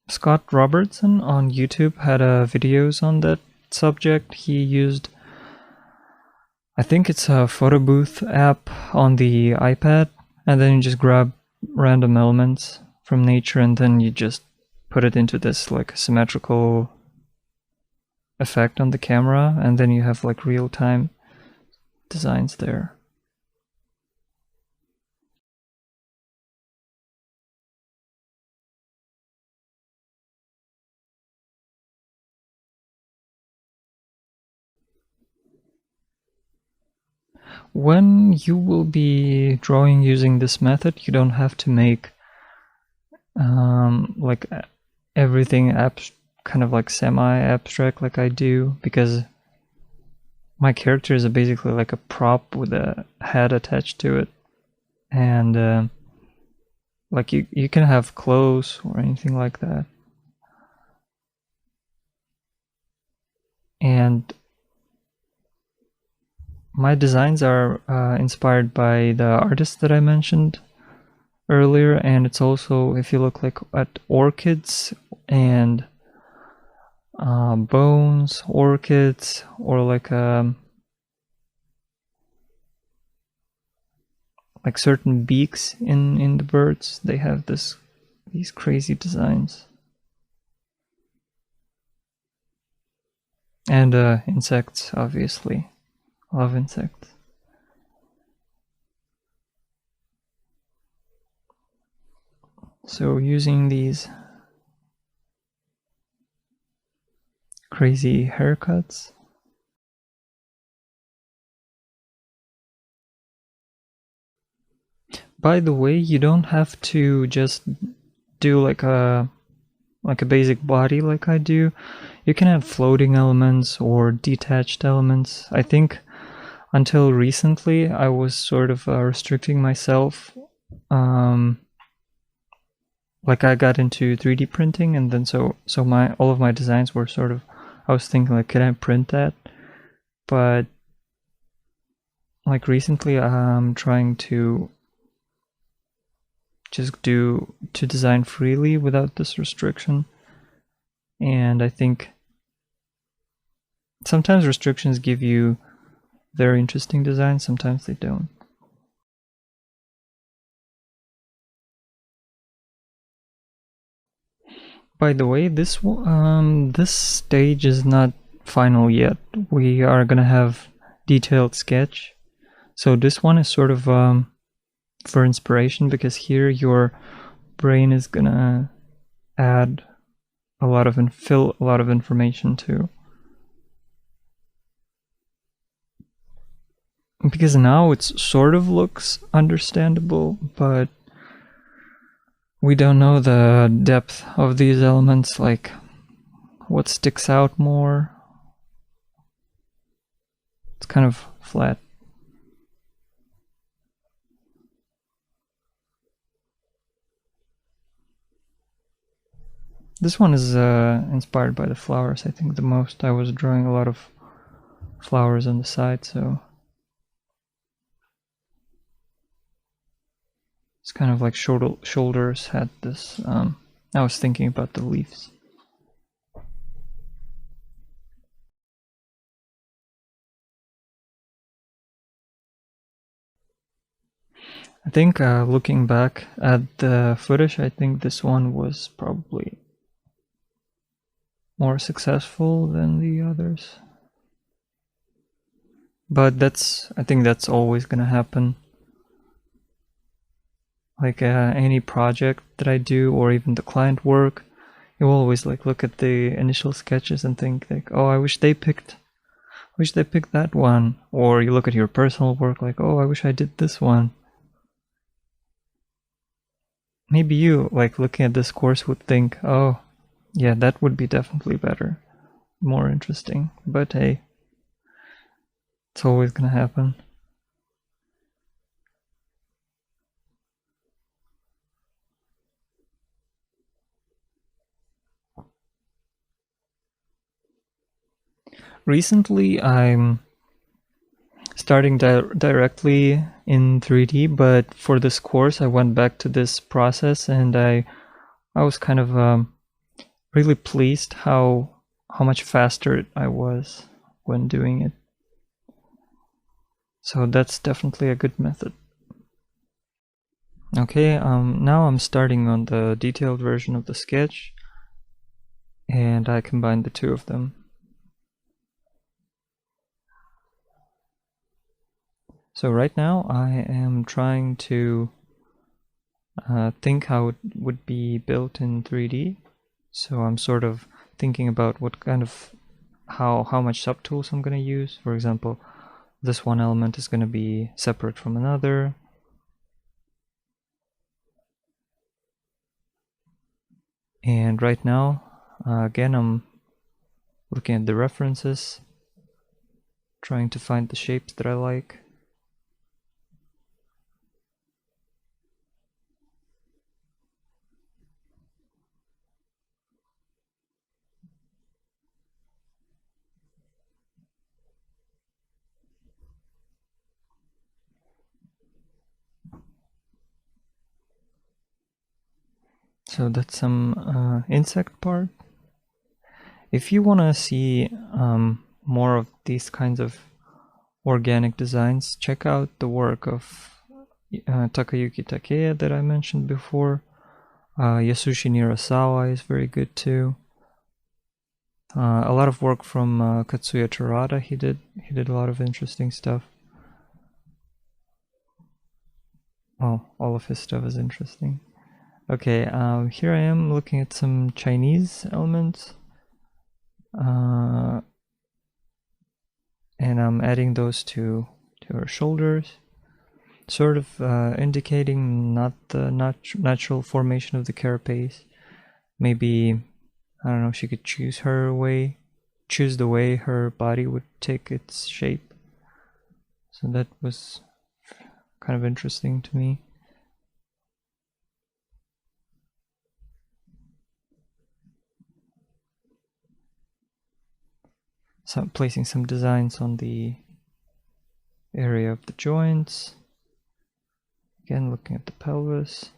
Scott Robertson on YouTube had videos on that subject. He used, I think it's a photo booth app on the iPad, and then you just grab random elements from nature and then you just put it into this like symmetrical effect on the camera, and then you have like real-time designs there. When you will be drawing using this method, you don't have to make like everything kind of like semi-abstract like I do, because my character is basically like a prop with a head attached to it, and like you can have clothes or anything like that. And my designs are inspired by the artist that I mentioned earlier, and it's also, if you look like at orchids and bones, orchids, or like certain beaks in the birds, they have these crazy designs. And insects, obviously. Love insects. So using these crazy haircuts. By the way, you don't have to just do like a basic body like I do. You can add floating elements or detached elements. I think until recently I was sort of restricting myself. Like I got into 3D printing, and then so all of my designs were sort of, I was thinking like, can I print that? But like recently I'm trying to just design freely without this restriction. And I think sometimes restrictions give you very interesting designs, sometimes they don't. By the way, this stage is not final yet. We are gonna have detailed sketch. So this one is sort of for inspiration, because here your brain is gonna add a lot of fill a lot of information too. Because now it sort of looks understandable, but we don't know the depth of these elements, like what sticks out more. It's kind of flat. This one is inspired by the flowers, I think, the most. I was drawing a lot of flowers on the side, so it's kind of like shoulders had this. I was thinking about the leaves. I think looking back at the footage, I think this one was probably more successful than the others. But I think that's always gonna happen. Like any project that I do, or even the client work, you always like look at the initial sketches and think like, oh, I wish they picked that one. Or you look at your personal work like, oh, I wish I did this one. Maybe you, like looking at this course, would think, oh, yeah, that would be definitely better, more interesting. But hey, it's always gonna happen. Recently, I'm starting directly in 3D, but for this course, I went back to this process, and I was kind of really pleased how much faster I was when doing it. So that's definitely a good method. Okay, now I'm starting on the detailed version of the sketch, and I combined the two of them. So right now I am trying to think how it would be built in 3D. So I'm sort of thinking about what kind of how much subtools I'm going to use. For example, this one element is going to be separate from another. And right now, again, I'm looking at the references, trying to find the shapes that I like. So that's some insect part. If you want to see more of these kinds of organic designs, check out the work of Takayuki Takeya that I mentioned before. Yasushi Nirasawa is very good too. A lot of work from Katsuya Terada. He did a lot of interesting stuff. Well, all of his stuff is interesting. Okay, here I am looking at some Chinese elements. And I'm adding those to her shoulders, sort of indicating not the natural formation of the carapace. Maybe, I don't know, she could choose the way her body would take its shape. So that was kind of interesting to me. So I'm placing some designs on the area of the joints. Again, looking at the pelvis.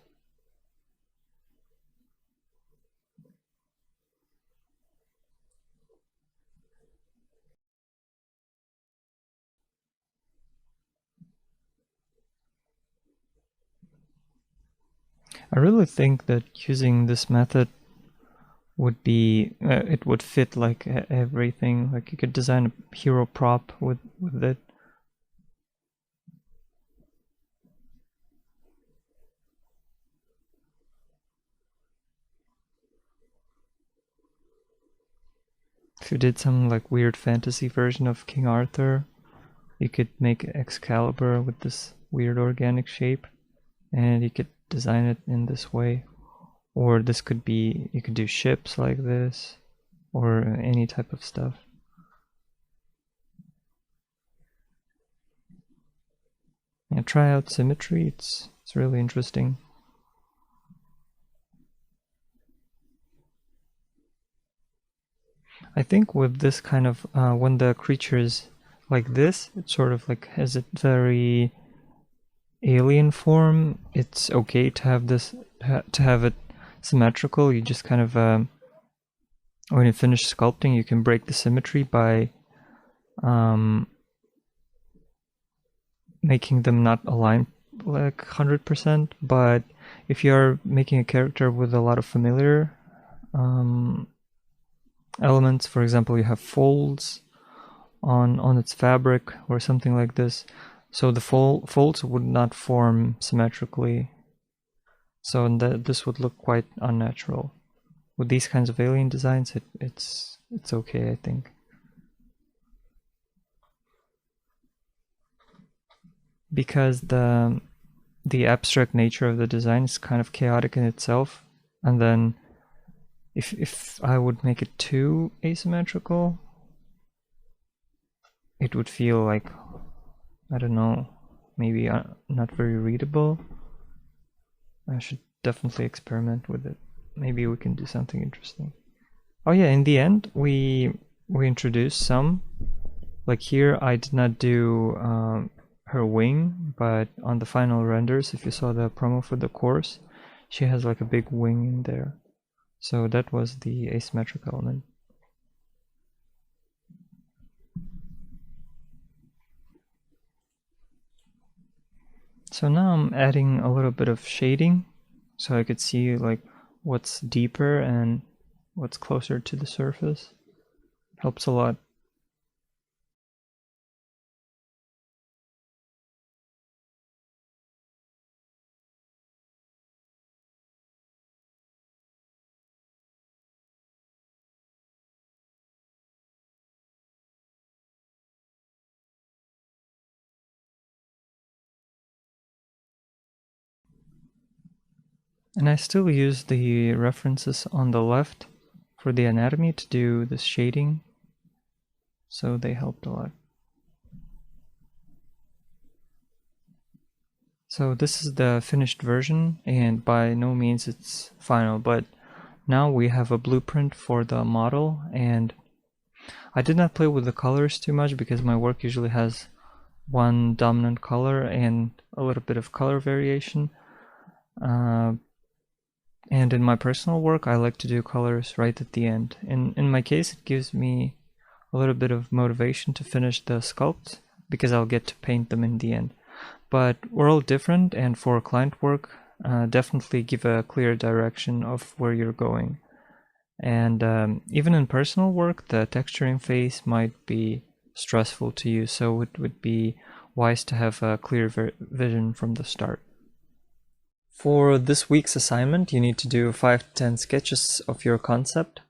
I really think that using this method would be it would fit like everything. Like you could design a hero prop with it. If you did some like weird fantasy version of King Arthur, you could make Excalibur with this weird organic shape, and you could design it in this way. Or this could be, you could do ships like this, or any type of stuff. And try out symmetry, it's really interesting. I think with this kind of, when the creature is like this, it sort of like has a very alien form. It's okay to have this, to have it symmetrical. You just kind of, when you finish sculpting, you can break the symmetry by making them not align like 100%. But if you're making a character with a lot of familiar elements, for example, you have folds on its fabric or something like this, so the folds would not form symmetrically. So this would look quite unnatural. With these kinds of alien designs, it's okay, I think. Because the abstract nature of the design is kind of chaotic in itself, and then if I would make it too asymmetrical, it would feel like, I don't know, maybe not very readable. I should definitely experiment with it. Maybe we can do something interesting. Oh yeah, in the end we introduced some, like here I did not do her wing, but on the final renders, if you saw the promo for the course, she has like a big wing in there. So that was the asymmetric element. So now I'm adding a little bit of shading so I could see like what's deeper and what's closer to the surface. Helps a lot. And I still use the references on the left for the anatomy to do this shading, so they helped a lot. So this is the finished version, and by no means it's final, but now we have a blueprint for the model, and I did not play with the colors too much because my work usually has one dominant color and a little bit of color variation. And in my personal work, I like to do colors right at the end. In my case, it gives me a little bit of motivation to finish the sculpts because I'll get to paint them in the end. But we're all different, and for client work, definitely give a clear direction of where you're going. And even in personal work, the texturing phase might be stressful to you, so it would be wise to have a clear vision from the start. For this week's assignment, you need to do 5 to 10 sketches of your concept,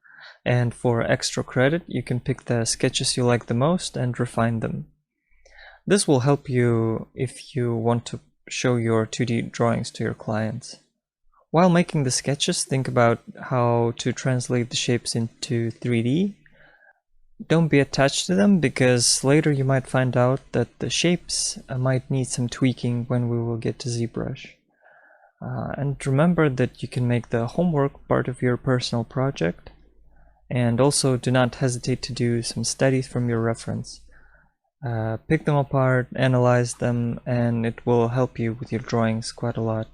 and for extra credit, you can pick the sketches you like the most and refine them. This will help you if you want to show your 2D drawings to your clients. While making the sketches, think about how to translate the shapes into 3D. Don't be attached to them, because later you might find out that the shapes might need some tweaking when we will get to ZBrush. And remember that you can make the homework part of your personal project, and also do not hesitate to do some studies from your reference. Pick them apart, analyze them, and it will help you with your drawings quite a lot.